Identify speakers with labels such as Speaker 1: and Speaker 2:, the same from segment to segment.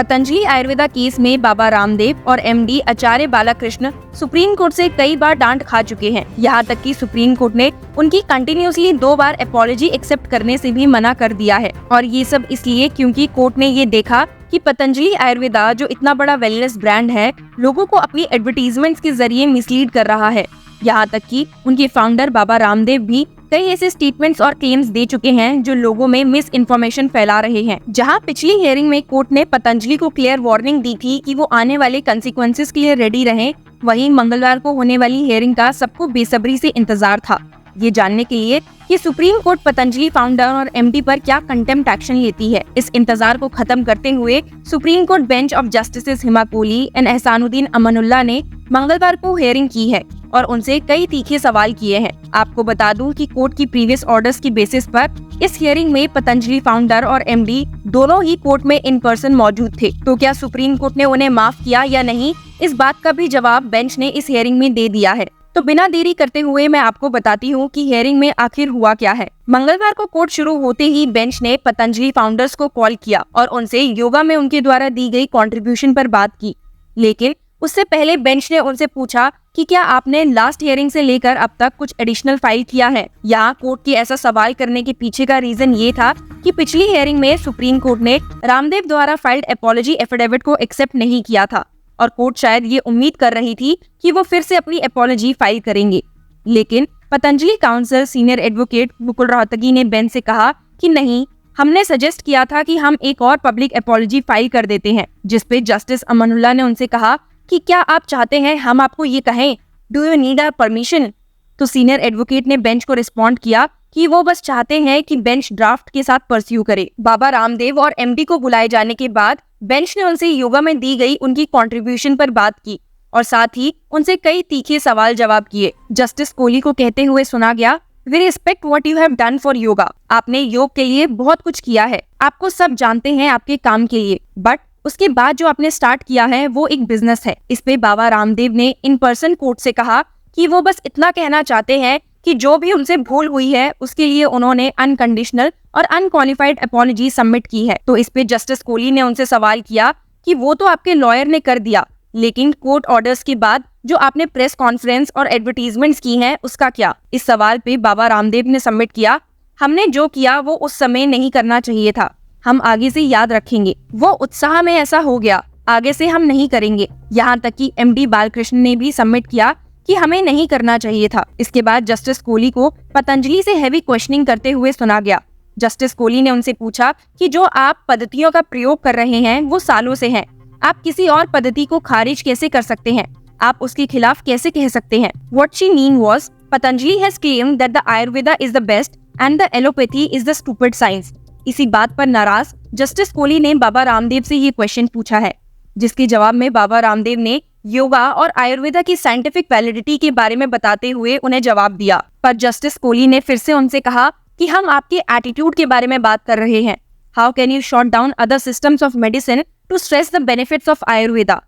Speaker 1: Patanjali Ayurveda case में बाबा रामदेव और MD आचार्य Balakrishna supreme court से कई बार डांट खा चुके हैं। यहाँ तक कि सुप्रीम कोर्ट ने उनकी कंटिन्यूसली 2 बार अपॉलजी एक्सेप्ट करने से भी मना कर दिया है। और ये सब इसलिए क्योंकि कोर्ट ने ये देखा कि पतंजलि आयुर्वेदा जो इतना बड़ा वेलनेस ब्रांड है, लोगों को अपनी एडवर्टीजमेंट्स के जरिए मिसलीड कर रहा है। यहाँ तक कि उनके फाउंडर बाबा रामदेव भी कई ऐसे स्टेटमेंट्स और क्लेम्स दे चुके हैं जो लोगों में मिस इन्फॉर्मेशन फैला रहे हैं। जहां पिछली हियरिंग में कोर्ट ने पतंजलि को क्लियर वार्निंग दी थी कि वो आने वाले कंसिक्वेंसेस के लिए रेडी रहें, वहीं मंगलवार को होने वाली हियरिंग का सबको बेसब्री से इंतजार था, ये जानने के लिए कि सुप्रीम कोर्ट पतंजलि फाउंडर और एमडी पर क्या कंटेम्प्ट एक्शन लेती है। इस इंतजार को खत्म करते हुए supreme court bench of justices Hima Kohli and Ahsanuddin Amanullah ने मंगलवार को हियरिंग की है और उनसे कई तीखे सवाल किए हैं। आपको बता दूं कि कोर्ट की प्रीवियस ऑर्डर्स की बेसिस पर इस हियरिंग में पतंजलि फाउंडर और एमडी दोनों ही कोर्ट में इन पर्सन मौजूद थे। तो क्या सुप्रीम कोर्ट ने उन्हें माफ किया या नहीं, इस बात का भी जवाब बेंच ने इस हियरिंग में दे दिया है। तो बिना देरी करते हुए मैं आपको बताती हूँ कि हियरिंग में आखिर हुआ क्या है। मंगलवार को कोर्ट शुरू होते ही बेंच ने पतंजलि फाउंडर्स को कॉल किया और उनसे योगा में उनके द्वारा दी गई कंट्रीब्यूशन पर बात की। लेकिन उससे पहले बेंच ने उनसे पूछा कि क्या आपने लास्ट हियरिंग से लेकर अब तक कुछ एडिशनल फाइल किया है। यहाँ कोर्ट के ऐसा सवाल करने के पीछे का रीजन ये था कि पिछली हियरिंग में सुप्रीम कोर्ट ने रामदेव द्वारा फाइल्ड अपॉलजी एफिडेविट को एक्सेप्ट नहीं किया था और कोर्ट शायद ये उम्मीद कर रही थी कि वो फिर से अपनी अपॉलजी फाइल करेंगे। लेकिन Patanjali council senior advocate Mukul Rohatgi ने बेंच से कहा कि नहीं, हमने सजेस्ट किया था कि हम एक और पब्लिक अपॉलजी फाइल कर देते हैं। जिस पे जस्टिस अमानुल्लाह ने उनसे कहा कि क्या आप चाहते हैं हम आपको ये कहें, do you need our permission? तो सीनियर एडवोकेट ने बेंच को रिस्पॉन्ड किया कि वो बस चाहते हैं कि बेंच ड्राफ्ट के साथ परस्यू करे। बाबा रामदेव और एमडी को बुलाए जाने के बाद बेंच ने उनसे योगा में दी गई उनकी कंट्रीब्यूशन पर बात की और साथ ही उनसे कई तीखे सवाल जवाब किए। जस्टिस कोहली को कहते हुए सुना गया, we respect what you have done for yoga. आपने योग के लिए बहुत कुछ किया है, आपको सब जानते हैं आपके काम के लिए, बट उसके बाद जो आपने स्टार्ट किया है वो एक बिजनेस है। इस पे बाबा रामदेव ने इन पर्सन कोर्ट से कहा कि वो बस इतना कहना चाहते हैं कि जो भी उनसे भूल हुई है उसके लिए उन्होंने अनकंडीशनल और अनक्वालिफाइड अपॉलजी सबमिट की है। तो इस पे जस्टिस कोहली ने उनसे सवाल किया कि वो तो आपके लॉयर ने कर दिया, लेकिन कोर्ट ऑर्डर्स के बाद जो आपने प्रेस कॉन्फ्रेंस और एडवर्टीजमेंट्स की हैं उसका क्या। इस सवाल पे बाबा रामदेव ने सबमिट किया, हमने जो किया वो उस समय नहीं करना चाहिए था, हम आगे से याद रखेंगे, वो उत्साह में ऐसा हो गया, आगे से हम नहीं करेंगे। यहाँ तक कि एमडी बालकृष्ण ने भी सबमिट किया कि हमें नहीं करना चाहिए था। इसके बाद जस्टिस कोहली को पतंजलि से हैवी क्वेश्चनिंग करते हुए सुना गया। जस्टिस कोहली ने उनसे पूछा कि जो आप पद्धतियों का प्रयोग कर रहे हैं वो सालों से हैं, आप किसी और पद्धति को खारिज कैसे कर सकते हैं, आप उसके खिलाफ कैसे कह सकते हैं। What she mean was, Patanjali has claimed that the Ayurveda is the best and the allopathy is the stupid science। इसी बात पर नाराज जस्टिस कोहली ने बाबा रामदेव से ये क्वेश्चन पूछा है, जिसके जवाब में बाबा रामदेव ने योगा और आयुर्वेदा की साइंटिफिक वैलिडिटी के बारे में बताते हुए उन्हें जवाब दिया। पर जस्टिस कोहली ने फिर से उनसे कहा कि हम आपके एटीट्यूड के बारे में बात कर रहे हैं। How can you shot down other systems of medicine to stress the benefits of Ayurveda.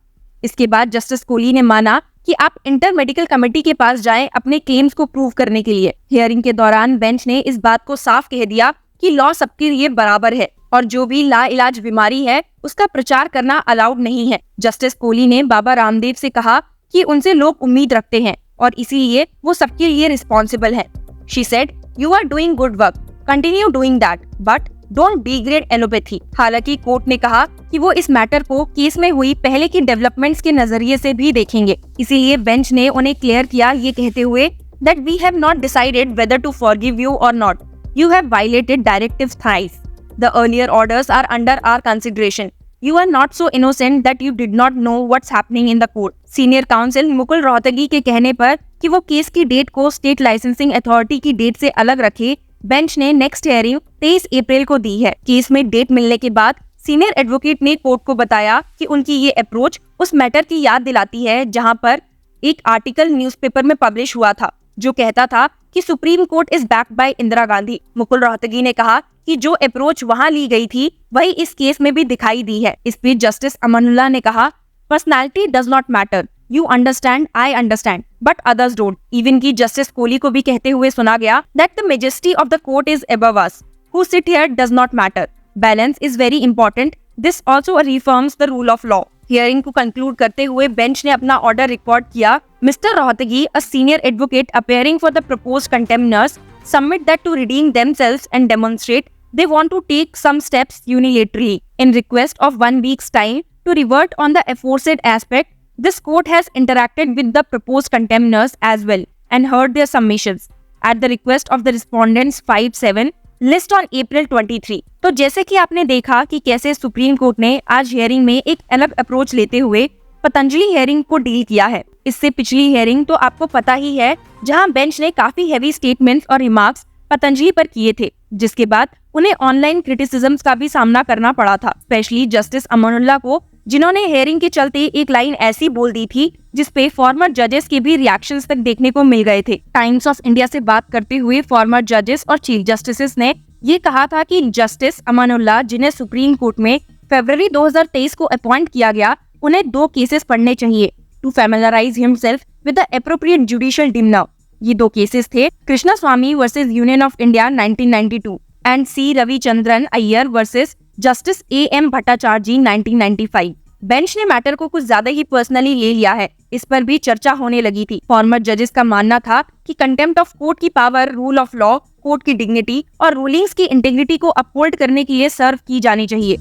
Speaker 1: इसके बाद जस्टिस कोहली ने माना कि आप इंटर मेडिकल कमेटी के पास जाएं अपने क्लेम्स को प्रूव करने के लिए। हियरिंग के दौरान बेंच ने इस बात को साफ कह दिया कि लॉ सबके लिए बराबर है और जो भी लाइलाज बीमारी है उसका प्रचार करना अलाउड नहीं है। जस्टिस कोहली ने बाबा रामदेव से कहा कि उनसे लोग उम्मीद रखते हैं और इसीलिए वो सबके लिए रिस्पॉन्सिबल है। She said, you are doing good work, continue doing that, but don't degrade allopathy. हालांकि कोर्ट ने कहा कि वो इस मैटर को केस में हुई पहले की डेवलपमेंट्स के नजरिए से भी देखेंगे। इसीलिए बेंच ने उन्हें क्लियर किया ये कहते हुए that we have not decided whether to forgive you और not, you have violated directives thrice. The earlier orders are under our consideration. You are not so innocent that you did not know what's happening in the court. Senior counsel Mukul Rohatgi के कहने पर कि वो case की date को state licensing authority की date से अलग रखे, बेंच ने नेक्स्ट हियरिंग 23 अप्रैल को दी है। केस में डेट मिलने के बाद सीनियर एडवोकेट ने कोर्ट को बताया कि उनकी ये अप्रोच उस मैटर की याद दिलाती है जहां पर एक आर्टिकल न्यूज़पेपर में पब्लिश हुआ था जो कहता था कि supreme court is backed by Indira Gandhi. Mukul Rohatgi ने कहा कि जो अप्रोच वहां ली गई थी वही इस केस में भी दिखाई दी है। इस बीच जस्टिस अमानुल्लाह ने कहा, personality does not matter, you understand, I understand, but others don't. Even की जस्टिस कोहली को भी कहते हुए सुना गया that the majesty of the court is above us, who sit here does not matter, balance is very important, this also reforms the rule of law. Hearing को conclude करते हुए बेंच ने अपना ऑर्डर रिकॉर्ड किया। Mister Rohatgi, a senior advocate appearing for the proposed contemnors, submit that to redeem themselves and demonstrate they want to take some steps unilaterally. In request of 1 week's time to revert on the aforesaid aspect, this court has interacted with the proposed contemners as well and heard their submissions at the request of the respondents 5-7 list on April 23. तो जैसे कि आपने देखा कि कैसे supreme court ने आज hearing में एक अलग अप्रोच लेते हुए पतंजलि हियरिंग को डील किया है। इससे पिछली हियरिंग तो आपको पता ही है, जहां बेंच ने काफी हेवी स्टेटमेंट्स और रिमार्क्स पतंजलि पर किए थे, जिसके बाद उन्हें ऑनलाइन क्रिटिसिज्म्स का भी सामना करना पड़ा था, स्पेशली जस्टिस अमानुल्लाह को, जिन्होंने हियरिंग के चलते एक लाइन ऐसी बोल दी थी जिसपे फॉर्मर जजेस के भी रिएक्शंस तक देखने को मिल गए थे। टाइम्स ऑफ इंडिया से बात करते हुए फॉर्मर जजेस और चीफ जस्टिस ने ये कहा था कि जस्टिस अमानुल्लाह, जिन्हें सुप्रीम कोर्ट में फरवरी 2023 को अपॉइंट किया गया, उन्हें 2 केसेस पढ़ने चाहिए to familiarise himself with the appropriate judicial demeanour. ये 2 केसेस थे Krishna Swami versus Union of India 1992 and C Ravichandran Iyer versus Justice A.M. Bhattacharya 1995। Bench ने मैटर को कुछ ज्यादा ही पर्सनली ले लिया है, इस पर भी चर्चा होने लगी थी। फॉर्मर जजेस का मानना था कि कंटेम्प्ट ऑफ कोर्ट की power, rule of law, court की डिग्निटी और रूलिंग्स की इंटेग्रिटी को अपहोल्ड करने के लिए सर्व की जानी चाहिए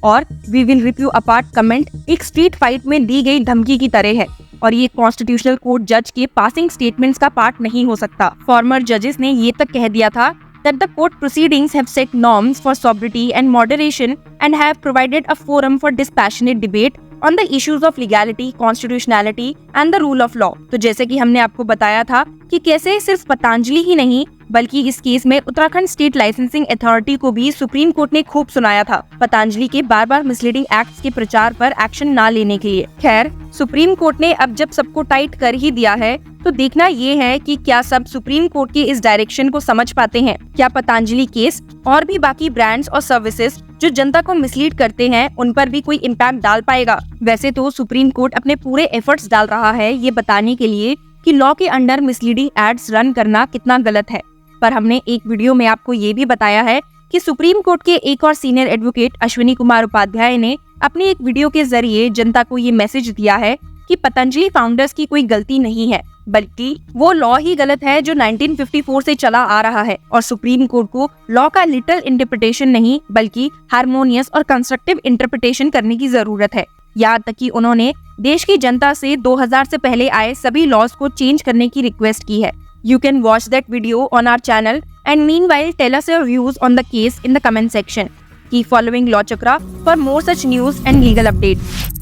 Speaker 1: और we will review apart comment एक स्ट्रीट फाइट में दी गई धमकी की तरह है और ये कॉन्स्टिट्यूशनल कोर्ट जज के पासिंग स्टेटमेंट्स का पार्ट नहीं हो सकता। फॉर्मर जजेस ने ये तक कह दिया था that the court proceedings have set norms for sobriety and moderation and have provided a forum for dispassionate debate on the issues of legality, constitutionality and the rule of law। तो जैसे कि हमने आपको बताया था कि कैसे सिर्फ पतंजलि ही नहीं बल्कि इस केस में उत्तराखंड स्टेट लाइसेंसिंग अथॉरिटी को भी सुप्रीम कोर्ट ने खूब सुनाया था पतंजलि के बार-बार मिसलीडिंग एक्ट्स के प्रचार पर एक्शन ना लेने के लिए। खैर, सुप्रीम कोर्ट ने अब जब सबको टाइट कर ही दिया है तो देखना ये है कि क्या सब सुप्रीम कोर्ट के इस डायरेक्शन को समझ पाते हैं। क्या पतंजलि केस और भी बाकी ब्रांड्स और सर्विसेज जो जनता को मिसलीड करते हैं उन पर भी कोई इम्पैक्ट डाल पाएगा। वैसे तो सुप्रीम कोर्ट अपने पूरे एफर्ट्स डाल रहा है ये बताने के लिए कि लॉ के अंडर मिसलीडिंग एड्स रन करना कितना गलत है, पर हमने एक वीडियो में आपको ये भी बताया है कि सुप्रीम कोर्ट के एक और सीनियर एडवोकेट अश्विनी कुमार उपाध्याय ने अपनी एक वीडियो के जरिए जनता को ये मैसेज दिया है कि पतंजलि फाउंडर्स की कोई गलती नहीं है, बल्कि वो लॉ ही गलत है जो 1954 से चला आ रहा है और सुप्रीम कोर्ट को लॉ का लिटरल इंटरप्रिटेशन नहीं बल्कि हार्मोनियस और कंस्ट्रक्टिव इंटरप्रिटेशन करने की जरूरत है। यहाँ तक कि उन्होंने देश की जनता से 2000 से पहले आए सभी लॉज को चेंज करने की रिक्वेस्ट की है। You can watch that video on our channel and meanwhile tell us your views on the case in the comment section. Keep following Law Chakra for more such news and legal updates.